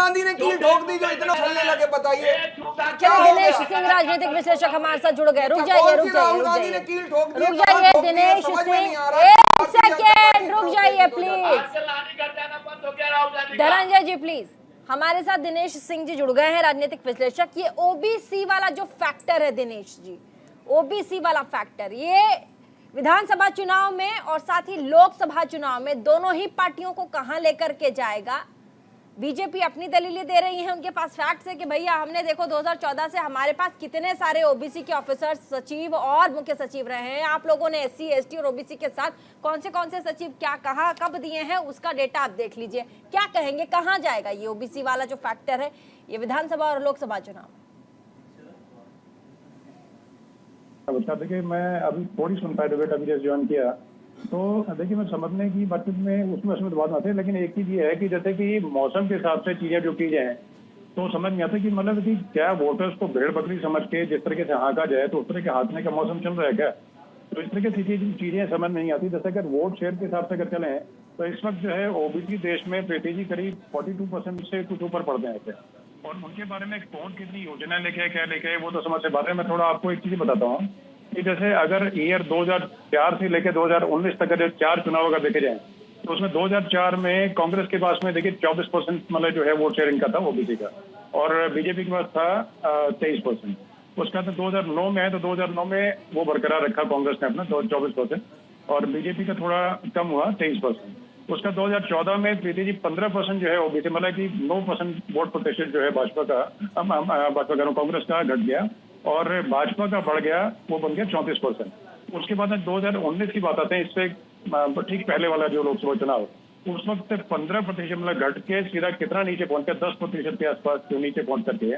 गांधी ने कील ठोक दी जो इतना चलने लगे? बताइए क्या दिनेश सिंह राजनीतिक विश्लेषक हमारे साथ जुड़ गए। रुक जाइए रुक जाइए रुक जाइए दिनेश सिंह, एक सेकेंड रुक जाइए प्लीज। धनंजय जी प्लीज, हमारे साथ दिनेश सिंह जी जुड़ गए हैं, राजनीतिक विश्लेषक। ये ओबीसी वाला जो फैक्टर है दिनेश जी, ओबीसी वाला फैक्टर, ये विधानसभा चुनाव में और साथ ही लोकसभा चुनाव में दोनों ही पार्टियों को कहां लेकर के जाएगा? बीजेपी अपनी दलीलें दे रही है, उनके पास फैक्ट्स है कि भैया हमने देखो 2014 से हमारे पास कितने सारे ओबीसी के ऑफिसर्स, सचिव और मुख्य सचिव रहे हैं। आप लोगों ने एससी एसटी और ओबीसी के साथ कौन से सचिव क्या कहा कब दिए हैं, उसका डेटा आप देख लीजिए। क्या कहेंगे, कहां जाएगा ये ओबीसी वाला जो फैक्टर है ये विधानसभा और लोकसभा चुनाव? देखिए, मैं अभी थोड़ी सुन पाया डिबेट, अभी जैसे ज्वाइन किया तो देखिए मैं समझने की बात में उसमें बात आती है, लेकिन एक चीज ये है कि जैसे कि मौसम के हिसाब से चीजें जो की जाए तो समझ नहीं आता कि मतलब कि क्या वोटर्स को भेड़ बकरी समझ के जिस तरीके से हाँका जाए तो उस तरह के हाँकने का मौसम चल रहा है क्या? तो इस तरीके से चीजें समझ नहीं आती। जैसे अगर वोट शेयर के हिसाब से अगर चले तो इस वक्त जो है ओबीसी देश में प्रीति जी करीब 42% से कुछ ऊपर पड़ गए थे, और उनके बारे में कौन कितनी योजना लेके क्या लेके वो तो समझ से बात है। मैं थोड़ा आपको एक चीज बताता हूँ कि जैसे अगर ईयर 2004 से लेकर 2019 तक अगर 4 चुनाव अगर देखे जाए तो उसमें 2004 में कांग्रेस के पास में देखिए 24% मतलब जो है वोट शेयरिंग का था ओबीसी का, और बीजेपी के पास था 23%। उसका तो 2009 में है तो 2009 में वो बरकरार रखा कांग्रेस ने अपना 24%, और बीजेपी का थोड़ा कम हुआ 23%। उसका 2014 में प्रीति जी 15% जो है ओबीसी मतलब कि 9% वोट प्रतिशत जो है भाजपा का कांग्रेस का घट गया, और भाजपा का बढ़ गया, वो बन गया 34%। उसके बाद 2019 की बात आते हैं, इससे ठीक पहले वाला जो लोकसभा चुनाव, उस वक्त 15% मतलब घट के सीधा कितना नीचे पहुंच गया, 10% के आसपास नीचे पहुंच करके,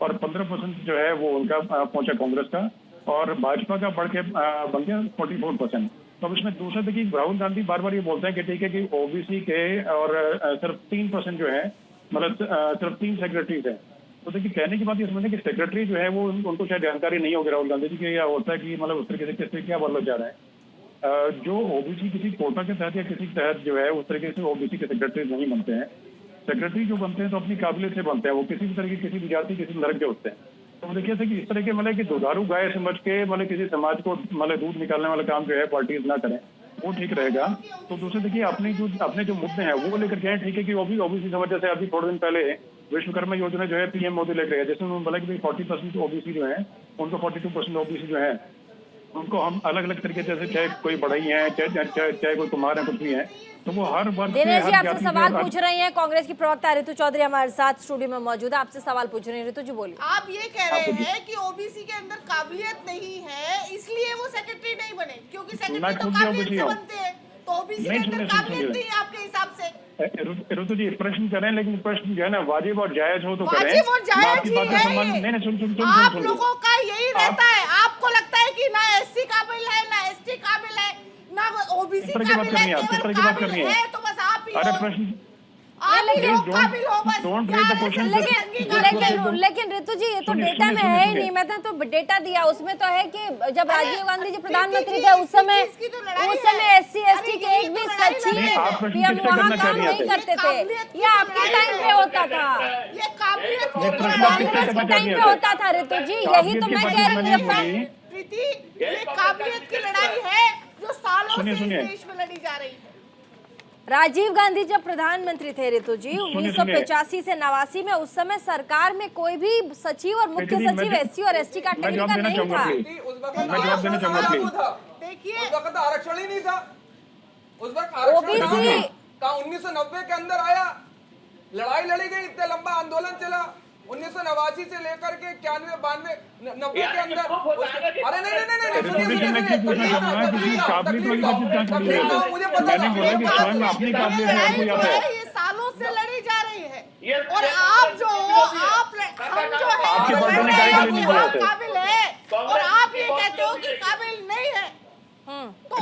और 15% जो है वो उनका पहुंचा कांग्रेस का, और भाजपा का बढ़ के बन गया 44%। तो अब इसमें दूसरा देखिए राहुल गांधी बार बार ये बोलते हैं कि ठीक है कि ओबीसी के और सिर्फ 3% जो है मतलब सिर्फ 3 सेक्रेटरीज है। तो देखिए कहने की बात ये समझे कि सेक्रेटरी जो है वो उनको शायद जानकारी नहीं होगी राहुल गांधी जी की, या होता है कि मतलब उस तरीके से किससे क्या बोलना चाह रहे हैं। जो ओबीसी किसी कोटा के तहत या किसी के तहत जो है उस तरीके से ओबीसी के सेक्रेटरी नहीं बनते हैं। सेक्रेटरी जो बनते हैं तो अपनी काबिलियत से बनते हैं, वो किसी भी तरह की किसी भी जाति किसी धर्म के होते हैं। तो देखिए कि इस तरह के मतलब कि दुधारू गाय समझ के मतलब किसी समाज को मतलब दूध निकालने वाला काम जो है पार्टीज ना करें, वो ठीक रहेगा। तो दूसरे देखिए अपने जो मुद्दे हैं वो लेकर के ठीक है कि वो भी ओबीसी समझ, जैसे अभी थोड़े दिन पहले विश्वकर्मा योजना जो है पीएम मोदी लेकर गए, जिसमें उन्होंने बोला कि 40% ओबीसी जो है उनको 42% ओबीसी जो है उनको हम अलग अलग तरीके से, चाहे कोई बढ़ई है चाहे कोई कुमार है कुछ भी है, तो वो हर वर्ग दिनेश जी आपसे सवाल पूछ रही हैं कांग्रेस की प्रवक्ता ऋतु चौधरी हमारे साथ स्टूडियो में मौजूद है, आपसे सवाल पूछ रही हैं। ऋतु जी बोलिए। आप ये कह रहे हैं कि ओबीसी के अंदर काबिलियत नहीं है इसलिए वो सेक्रेटरी नहीं बने, क्योंकि सेक्रेटरी तो काबिलियत से बनते हैं, तो ओबीसी के अंदर काबिलियत नहीं है आपके हिसाब से? ऋतु जी प्रश्न करें, लेकिन प्रश्न जो है ना वाजिब और जायज हो तो करें। वाजिब और जायज ही है। नहीं सुन आप लोगों का यही रहता है, आपको लगता है कि ना एससी काबिल है ना एसटी काबिल है ना ओबीसी काबिल है, केवल काबिल है तो बस आप ही अरे प्रश्न काबिल हो बस। लेकिन ऋतु जी ये तो डेटा में है ही नहीं, मैं तो डेटा दिया उसमें तो है कि जब राजीव गांधी जी प्रधानमंत्री थे उस समय एससी एसटी के एक भी सचिव पीएम वहाँ काम नहीं करते थे, ये आपके टाइम पे होता था, ये काबिलियत कांग्रेस के टाइम पे होता था। ऋतु जी यही तो मैं कह रही हूँ प्रीति, ये काबिलियत की लड़ाई है जो सालों से देश में लड़ी जा रही है। राजीव गांधी जब प्रधानमंत्री थे ऋतु जी 1985 से 89 में, उस समय सरकार में कोई भी सचिव और मुख्य सचिव एससी और एसटी कैटेगरी का नहीं था। मैं जवाब देना चाहूंगा प्लीज। देखिए उस वक्त आरक्षण ही नहीं था, उस वक्त आरक्षण का 1990 के अंदर आया, लड़ाई लड़ी गई, इतना लंबा आंदोलन चला 1989 से लेकर के 91 92 90 के अंदर। अरे नहीं मुझे पता है ये सालों से लड़ी जा रही है, और आप जो हम जो है काबिल है और आप ये कहते हो कि काबिल नहीं है।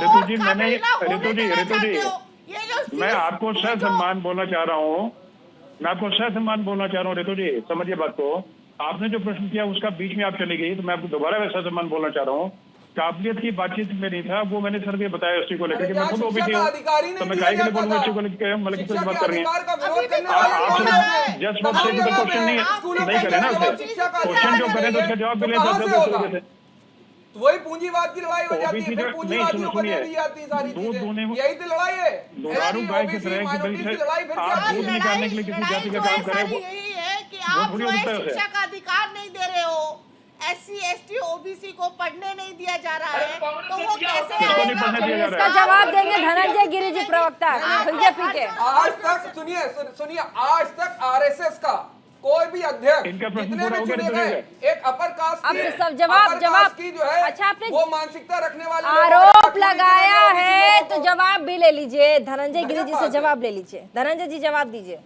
ऋतु जी मैं आपको सम्मान बोलना चाह रहा हूँ, मैं आपको सम्मान बोलना चाह रहा हूँ। ऋतु जी समझिए बात को, आपने जो प्रश्न किया उसका बीच में आप चली गई, तो मैं आपको दोबारा वैसा सम्मान बोलना चाह रहा हूँ काबिलियत की बातचीत में नहीं था, वो मैंने सर ये बताया उसी को लेकर कि मैं खुद शिक्षा ओबीसी का हूँ, अधिकारी नहीं तो मैं दिया काहे के लिए जाता बोलूंगा था। इसी को लेकर, मतलब शिक्षा किस बात के कर रही अधिकार का है। विरोध करने आप वाले कौन सिर्फ है? जस्ट कहाँ से पे क्वेश्चन नहीं स्कूलों नहीं में करें ना जब उसे, शिक्षा का क्वेश्चन अधिकार जो करें तो उसका जवाब तो भी कहाँ से लेते होगा? हैं। तो वही पूंजीवाद की लड़ाई हो जाती है, ओबीसी फिर जो पूंजीवादियों को दे सुनिए, दी जाती है सारी दूध दोने चीजें। यही तो लड़ाई है। दुधारू गाय की ओबीसी तरह कि माइनॉरिटीज भाई की लड़ाई फिर आप क्या दूध है? निकालने के लिए किसी जाति का काम करें, वो यही है कि वो आप थोड़ी जो है होता है उसे। शिक्षा का अधिकार नहीं दे रहे हो, SC ST OBC को पढ़ने नहीं दिया जा रहा है, तो वो कैसे किसको नहीं आएगा? पढ़ने दिया जा रहा इसका है? जवाब देंगे धनंजय गिरी जी, प्रवक्ता खुलके पीके। आज तक सुनिए आज तक आरएसएस का कोई भी अध्यक्ष इनका प्रश्न जितने पूरा भी हो गया चुने तो गए, एक अपर कास्ट अब की, सब जवाब- upper जवाब- caste की जो है, अच्छा, आपने वो मानसिकता रखने वाले लोगों को आरोप रखा लगाया नहीं है लोगों तो को। जवाब भी ले लीजिए, धनंजय गिरी जी से बात है। जवाब ले लीजिए। धनंजय जी जवाब दीजिए।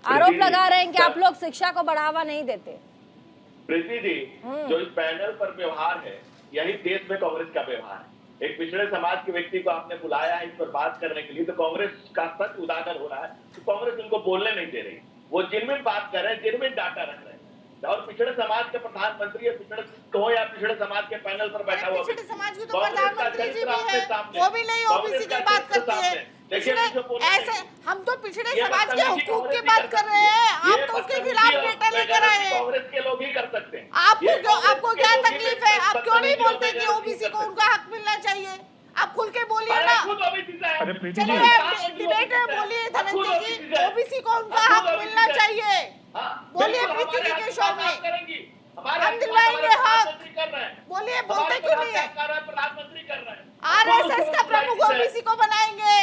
आरोप लगा रहे हैं कि आप लोग शिक्षा को बढ़ावा नहीं देते। प्रीति जी, जो इस पैनल पर व्यवहार है, यही देश में कांग्रेस का व्यवहार है। एक पिछड़े समाज के व्यक्ति को आपने बुलाया है इस पर बात करने के लिए, तो कांग्रेस का सच उजागर हो रहा है। तो कांग्रेस उनको बोलने नहीं दे रही, वो जिनमें बात कर रहे हैं, जिनमें डाटा रख रहे हैं। और पिछड़े समाज के प्रधानमंत्री या पिछड़े को या पिछड़े समाज के पैनल पर बैठा हुआ पिछड़े समाज की तो कांग्रेस का प्रधानमंत्री जी चरित्र भी आपके है, सामने, वो भी नहीं कांग्रेस ओबीसी का की बात चरित्र करती है। सामने। देखिए, पिछड़े मुझे बोलना ऐसे चाहिए। हम तो पिछड़े ये समाज के बदतमीजी हुकूक कांग्रेस की ही बात कर कर सकती रहे है। हैं, आप ये तो उसके बदतमीजी खिलाफ और डेटा लेकर आए हैं। कांग्रेस के लोग ही कर सकते हैं। आपको ये क्यों, कांग्रेस आपको के क्या लोग ही तकलीफ है? आप क्यों नहीं बदतमीजी और बोलते कि बेगैरती ओबीसी कर को सकते उनका हक मिलना चाहिए? आप खुल के बोलिए हैं। ना। अरे खुद ओबीसी से है। अरे प्रीति जी, चलिए आप डिबेट में बोलिए धनंजय जी, ओबीसी को उनका हक मिलना चाहिए। बोलिए प्रीति जी के शो में, हम दिलवाएंगे हक। बोलिए, बोलते क्यों नहीं है? प्रधानमंत्री कर रहे हैं। RSS का प्रमुख ओबीसी को बनाएंगे,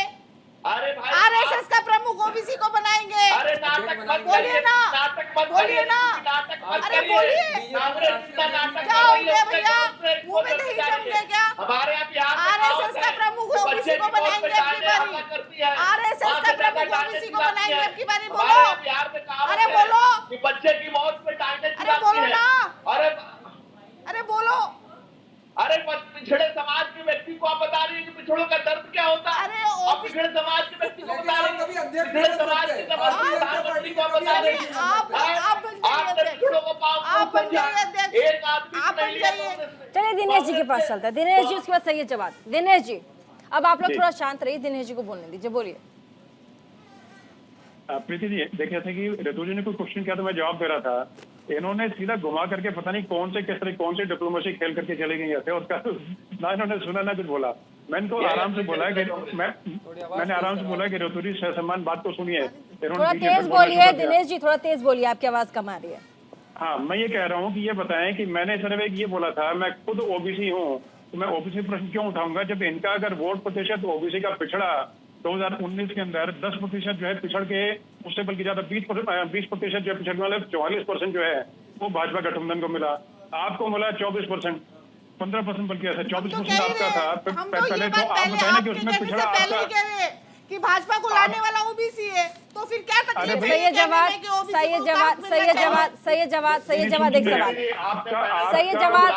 अरे भाई, RSS का प्रमुख ओबीसी को बनाएंगे। अरे नाटक मत बोलिए करिए, ना, नाटक मत बोलिए करिए, ना। नाटक मत अरे करिए। बोलिए। कांग्रेस इतना नाटक क्या कर हो रही है, गया उससे भैया? कांग्रेस मुंह में बोलने दही जा जम रही गया है। क्या? हमारे यहाँ बिहार में RSS कहावत का है, प्रमुख कि ओबीसी बच्चे को की मौत बनाएंगे पे अब की डांडे बारी। हमला करती है। RSS माँ का से ज्यादा प्रमुख डांडे ओबीसी को चिल्लाती बनाएंगे है। अब की बारी। हमारे बोलो। यहाँ बिहार में कहावत अरे है बोलो। कि बच्चे की मौत पे डांडे अरे चिल्लाती बोलो है। ना। अरे बोलो। अरे पिछड़े समाज के व्यक्ति को आप बता रही है कि पिछड़ों का दर्द क्या होता है। अरे आप पिछड़े समाज के व्यक्ति को लेकिन बता आप रही कभी है, अध्यक्ष पिछड़े नहीं बन समाज सकते। के प्रधानमंत्री को आप बता रही है। आप आपने पिछड़ों को आप बन जाइए अध्यक्ष। एक आदमी आप को नहीं बन लिया जाइए। कांग्रेस ने। चलिए दिनेश जी के पास चलता है। दिनेश जी उसके बाद सही जवाब। दिनेश जी अब आप लोग जी। थोड़ा शांत रहिए, दिनेश जी को बोलने दीजिए, बोलिए। प्रीति जी देखिए थे कि ऋतु जी ने कोई क्वेश्चन किया तो मैं जवाब दे रहा था। इन्होंने सीधा घुमा करके पता नहीं कौन से किस तरह कौन से डिप्लोमेसी खेल करके चले गई थे, उसका ना इन्होंने सुना ना कुछ बोला। मैंने तो आराम से बोला कि मैंने आराम से बोला कि ऋतु जी सहसम्मान बात को सुनिए। थोड़ा तेज बोलिए दिनेश जी, थोड़ा तेज बोलिए, आपकी आवाज कम आ रही है। हाँ, मैं ये कह रहा हूँ कि ये बताएं कि मैंने सिर्फ एक ये बोला था, मैं खुद ओबीसी हूँ तो मैं ओबीसी प्रश्न क्यों उठाऊंगा जब इनका अगर वोट प्रतिशत ओबीसी का पिछड़ा 2019 के अंदर 10% जो है पिछड़ के, उससे बल्कि ज्यादा 20% जो है पिछड़ वाले 44% जो है वो भाजपा गठबंधन को मिला। आपको मिला 24%, 15% बल्कि ऐसा 24% आपका था। पहले तो आप बताए ना कि उसमें पिछड़ा आपका कि भाजपा को लाने वाला ओबीसी है, तो फिर क्या तकलीफ है? सही जवाब, सही जवाब, सही जवाब, सही जवाब, सही जवाब। एक सवाल, सही जवाब।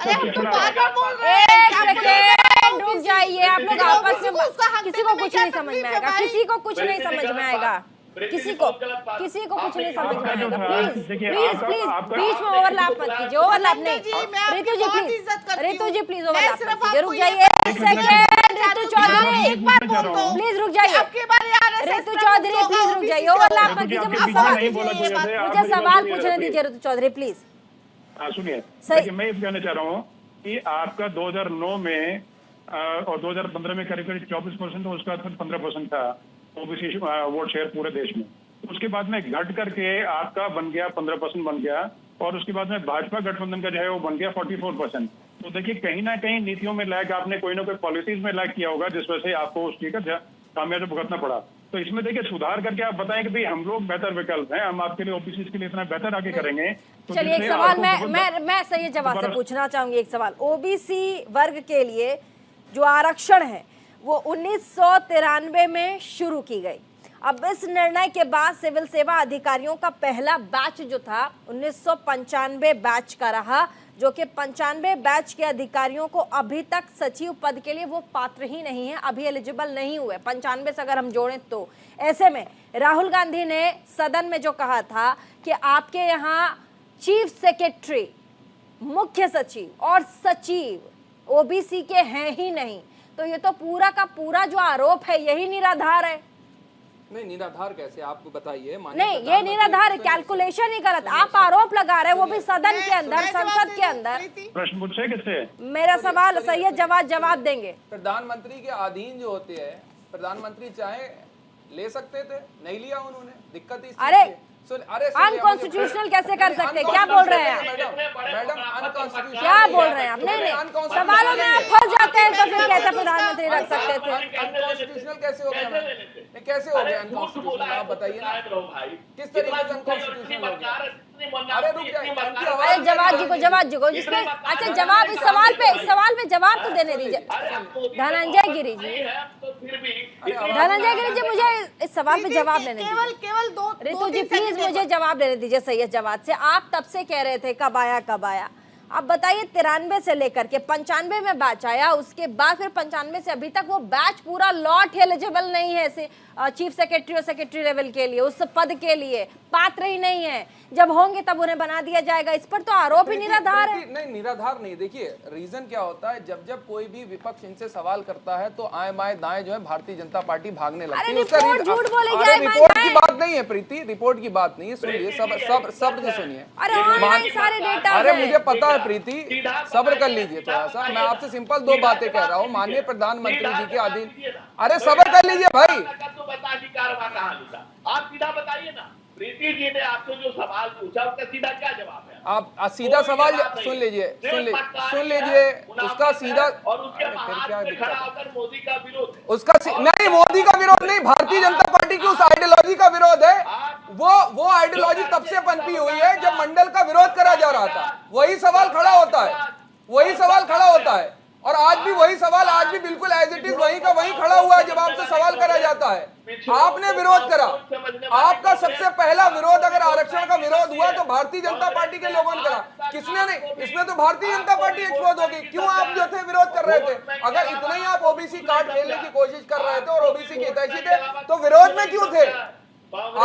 अरे हम तो बार-बार बोल रहे एक हैं। सेकेंड रुक जाइए, आप लोग आपस में उसका हक किसी को देने में कुछ क्या नहीं समझ में तकलीफ है आएगा, भाई? किसी को कुछ नहीं समझ में आएगा, किसी को कुछ नहीं समझ में आएगा। प्लीज प्लीज प्लीज बीच में ओवरलैप मत कीजिए, ओवरलैप नहीं। Ritu ji please, Ritu ji please overlap मत कीजिए, रुक जाइए एक सेकेंड। ऋतु चौधरी एक बार बोल दो, प्लीज रुक जाइए। आपके बारे ऋतु चौधरी प्लीज रुक जाइए, ओवरलैप मत कीजिए, मुझे सवाल मुझे सवाल पूछने दीजिए ऋतु चौधरी प्लीज। सुनिए, सही। देखिए मैं ये कहना चाह रहा हूँ कि आपका 2009 में और 2015 में करीब करीब 24% और उसका 15% था ओबीसी वोट शेयर पूरे देश में। उसके बाद में घट करके आपका बन गया 15% बन गया, और उसके बाद में भाजपा गठबंधन का जो है वो बन गया 44%। तो देखिए कहीं ना कहीं नीतियों में लैग, आपने कोई ना कोई पॉलिसीज में लैग किया होगा जिस वजह से आपको उस चीज का खामियाजा भुगतना पड़ा। तो इसमें देखिए सुधार करके आप बताएं कि भाई हम लोग बेहतर विकल्प हैं, हम आपके लिए ओबीसी के लिए इतना बेहतर आगे करेंगे। तो चलिए एक जिससे सवाल आपको मैं सही जवाब से दोबारा- पूछना चाहूंगी। एक सवाल, ओबीसी वर्ग के लिए जो आरक्षण है वो 1993 में शुरू की गई। अब इस निर्णय के बाद सिविल सेवा अधिकारियों का पहला बैच जो था 1995 बैच का रहा, जो कि 95 बैच के अधिकारियों को अभी तक सचिव पद के लिए वो पात्र ही नहीं है, अभी एलिजिबल नहीं हुए 95 से अगर हम जोड़ें तो। ऐसे में राहुल गांधी ने सदन में जो कहा था कि आपके यहाँ चीफ सेक्रेटरी, मुख्य सचिव और सचिव ओबीसी के हैं ही नहीं, तो ये तो पूरा का पूरा जो आरोप है यही निराधार है। नहीं, निराधार कैसे, आप बताइए। नहीं, ये निराधार है, कैलकुलेशन ही गलत। आप आरोप लगा रहे हैं, वो भी सदन के अंदर, संसद के अंदर। प्रश्न पूछे किससे? मेरा सवाल सैयद जवाब देंगे। प्रधानमंत्री के अधीन जो होते हैं, प्रधानमंत्री चाहे ले सकते थे, नहीं लिया उन्होंने, दिक्कत इस अरे अरे अनकॉन्स्टिट्यूशनल कैसे कर सकते हैं? क्या बोल रहे हैं आप? मैडम अनकॉन्स्टिट्यूशनल क्या बोल रहे हैं आप? नहीं, सवालों में आप फंस जाते हैं तो फिर कहते प्रधानमंत्री रख सकते थे। अनकॉन्स्टिट्यूशनल कैसे हो गया? नहीं, कैसे हो गया अनकॉन्स्टिट्यूशनल? आप बताइए ना, किस तरीके से अनकॉन्स्टिट्यूशनल हो गया? अरे रुक जाइए, अरे जवाब जी को जिसमें, अच्छा जवाब, इस सवाल पे जवाब तो देने दीजिए। धनंजय गिरी जी, मुझे इस सवाल पे जवाब देने दीजिए। केवल दो रितु जी प्लीज मुझे जवाब देने दीजिए सैयद जवाब से। आप तब से कह रहे थे कब आया, अब बताइए 93 से लेकर के 95 में बैच आया, उसके बाद फिर 95 से अभी तक वो बैच पूरा लॉट एलिजिबल नहीं है चीफ सेक्रेटरी और सेक्रेटरी लेवल के लिए, उस पद के लिए पात्र ही नहीं है। जब होंगे तब उन्हें बना दिया जाएगा। इस पर तो आरोप ही निराधार है। नहीं, निराधार नहीं। देखिए रीजन क्या होता है, जब कोई भी विपक्ष इनसे सवाल करता है तो आए बाएं दाएं जो है भारतीय जनता पार्टी भागने लगती है। रिपोर्ट झूठ बोलेगी। अरे रिपोर्ट की बात नहीं है प्रीति, रिपोर्ट की बात नहीं है, सुनिए, शब्द से सुनिए। अरे ऑनलाइन सारे डेटा, अरे मुझे पता है प्रीति, सब्र कर लीजिए थोड़ा सा। मैं आपसे सिंपल दो बातें कह रहा हूँ, माननीय प्रधानमंत्री जी के अधीन। अरे सब्र कर लीजिए भाई, आप सीधा बताइए ना। प्रीति जी ने आपसे जो सवाल पूछा उसका सीधा क्या जवाब है? आप सीधा सवाल सुन लीजिए, उसका सीधा। और उसके बाद में खड़ा होकर मोदी का विरोध, उसका नहीं, मोदी का विरोध नहीं, भारतीय जनता पार्टी की उस आइडियोलॉजी का विरोध है। वो आइडियोलॉजी तब से पनपी हुई है जब मंडल का विरोध करा जा रहा था। वही सवाल खड़ा होता है, और आज भी वही सवाल, आज भी बिल्कुल एज इट इज वही का वही खड़ा हुआ है जब आपसे सवाल करा जाता है। आपने विरोध करा, आपका सबसे पहला विरोध, अगर आरक्षण का विरोध हुआ तो भारतीय जनता पार्टी के लोगों ने करा, किसने नहीं? इसमें तो भारतीय जनता पार्टी एक्सपोज होगी। क्यों आप जो थे विरोध कर रहे थे? अगर इतना ही आप ओबीसी कार्ड खेलने की कोशिश कर रहे थे और ओबीसी के हितैषी थे तो विरोध में क्यों थे?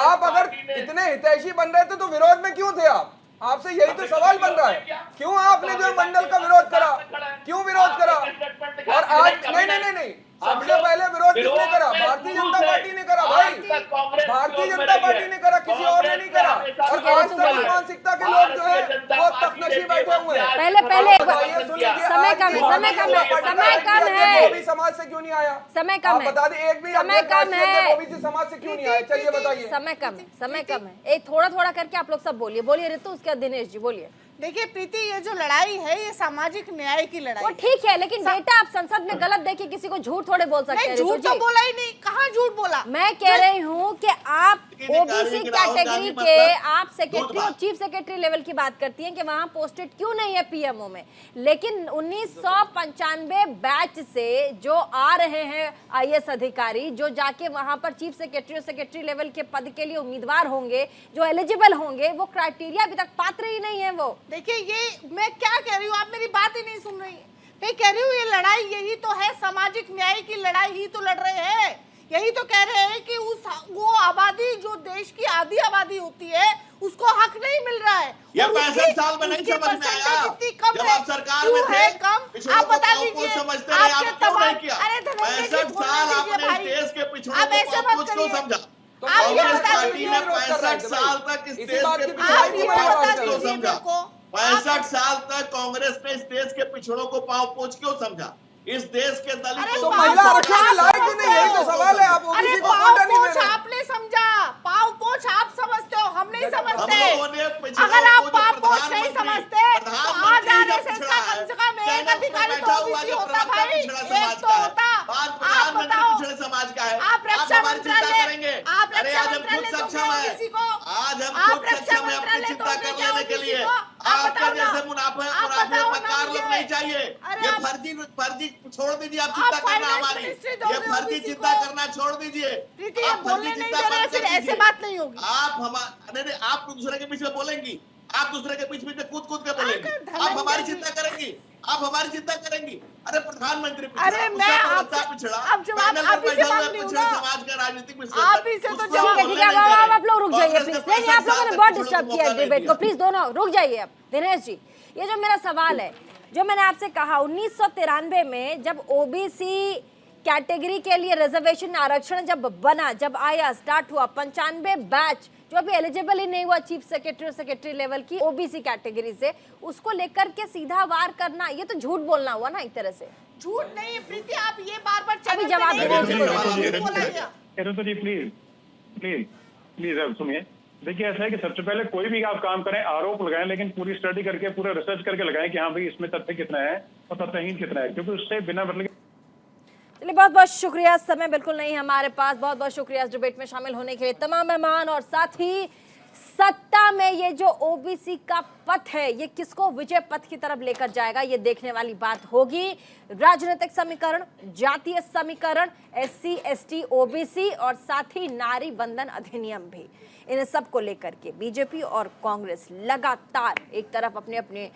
आप अगर इतने हितैषी बन रहे थे तो विरोध में क्यों थे आप? आपसे यही तो सवाल बन रहा है, क्यों आपने जो मंडल का विरोध करा, क्यों विरोध करा? और आज नहीं, सबसे पहले विरोध किसने करा? भारतीय जनता पार्टी ने करा भाई, भारतीय जनता पार्टी ने करा, किसी और ने नहीं करा। और आज तक मानसिकता के लोग जो है वो तकनशी बैठे हुए हैं। पहले समय कम है, ओबीसी समाज से क्यों नहीं आया? समय कम है, बता दें, एक भी समय कम है, ओबीसी समाज से क्यों नहीं आया? चलिए बताइए। समय कम है। एक थोड़ा करके आप लोग सब बोलिए रितु, उसके बाद दिनेश जी बोलिए। देखिए प्रीति, ये जो लड़ाई है ये सामाजिक न्याय की लड़ाई वो ठीक है, लेकिन डेटा आप संसद में गलत देखिए, किसी को झूठ थोड़े बोल सकते हैं। झूठ तो बोला ही नहीं, कहाँ झूठ बोला? मैं कह रही हूँ कि आप ओबीसी कैटेगरी के आप सेक्रेटरी और चीफ सेक्रेटरी लेवल की बात करती हैं कि वहां पोस्टेड क्यों नहीं है पीएमओ में, लेकिन 1995 बैच से जो आ रहे हैं आईएएस अधिकारी, जो जाके वहां पर चीफ सेक्रेटरी और सेक्रेटरी लेवल के पद के लिए उम्मीदवार होंगे, जो एलिजिबल होंगे, वो क्राइटेरिया अभी तक पात्र ही नहीं है। वो देखिए, ये मैं क्या कह रही हूँ, आप मेरी बात ही नहीं सुन रही है। मैं कह रही हूँ ये लड़ाई यही तो है, सामाजिक न्याय की लड़ाई ही तो लड़ रहे हैं। यही तो कह रहे हैं कि वो आबादी जो देश की आधी आबादी होती है उसको हक नहीं मिल रहा है। ये 65 साल में नहीं समझ में आया, जब आप सरकार में थे, आप बता दीजिए, समझते रहे, आप क्यों नहीं किया? 65 साल आपने इस देश के पिछड़ों को कुछ क्यों समझा? कांग्रेस पार्टी ने 65 साल तक इस देश के पिछड़ों को समझा। 65 साल तक कांग्रेस ने इस देश के पिछड़ों को पांव पोंछ क्यों समझा? इस देश के दलितों तो महिला आरक्षण में लाए क्यों नहीं? यही तो सवाल है। आप ओबीसी को कोटा नहीं दे रहे। आपने समझा, पाव पोछ आप समझते हो, हम नहीं समझते। अगर आप पाव पोछ नहीं समझते तो आज आरएसएस का कम से कम एक अधिकारी तो ओबीसी होता भाई, एक तो होता। आप बताओ, समाज का है, आप रक्षा मंत्रालय, आप रक्षा मंत्रालय सक्षम है, आज हम खुद सक्षम है अपनी चिंता कर लेने के लिए। आपके जैसे मुनाफे मक्कार लोग नहीं चाहिए। ये फर्जी छोड़ दीजिए, आप चिंता करना हमारी, ये फर्जी चिंता करना छोड़ दीजिए। आप बोलने नहीं दे रहे, फिर ऐसे बात नहीं होगी। आप दूसरे के बीच में बोलेंगी, आप दूसरे के बीच में कूद के बोलेंगी, आप हमारी चिंता करेंगी, आप हमारी चिंता करेंगी। अरे प्रधानमंत्री, अरे मैं पिछड़ा, अब जवाब आप ही से मांग रही हूँ ना, समाज का राजनीतिक आप ही से तो जवाब। ठीक है, आप लोग रुक जाइए प्लीज। नहीं, आप लोगों ने बहुत डिस्टर्ब किया डिबेट को, प्लीज दोनों रुक जाइए। अब दिनेश जी, ये जो मेरा सवाल है, जो मैंने आपसे कहा 1993 में जब ओबीसी कैटेगरी के लिए रिजर्वेशन आरक्षण जब बना, जब आया, स्टार्ट हुआ, 95 बैच जो अभी एलिजिबल ही नहीं हुआ चीफ सेक्रेटरी और सेक्रेटरी लेवल की ओबीसी कैटेगरी से, उसको लेकर के सीधा वार करना, ये तो झूठ बोलना हुआ ना एक तरह से। झूठ नहीं है प्रीति, आप ये बार-बार अभी जवाब जी प्लीज प्लीज प्लीज अब सुनिए। देखिए ऐसा है कि सबसे पहले कोई भी आप काम करें, आरोप लगाएं, लेकिन पूरी स्टडी करके, पूरा रिसर्च करके लगाएं कि हाँ भाई इसमें तथ्य कितना है और तथ्यहीन कितना है, क्योंकि उससे बिना मतलब। चलिए बहुत बहुत शुक्रिया, समय बिल्कुल नहीं है हमारे पास। बहुत बहुत शुक्रिया इस डिबेट में शामिल होने के लिए तमाम मेहमान, और साथ ही सत्ता में ये जो ओबीसी का पथ है ये किसको विजय पथ की तरफ लेकर जाएगा, ये देखने वाली बात होगी। राजनीतिक समीकरण, जातीय समीकरण, SC ST OBC और साथ ही नारी बंधन अधिनियम भी, इन सब को लेकर के बीजेपी और कांग्रेस लगातार एक तरफ अपने अपने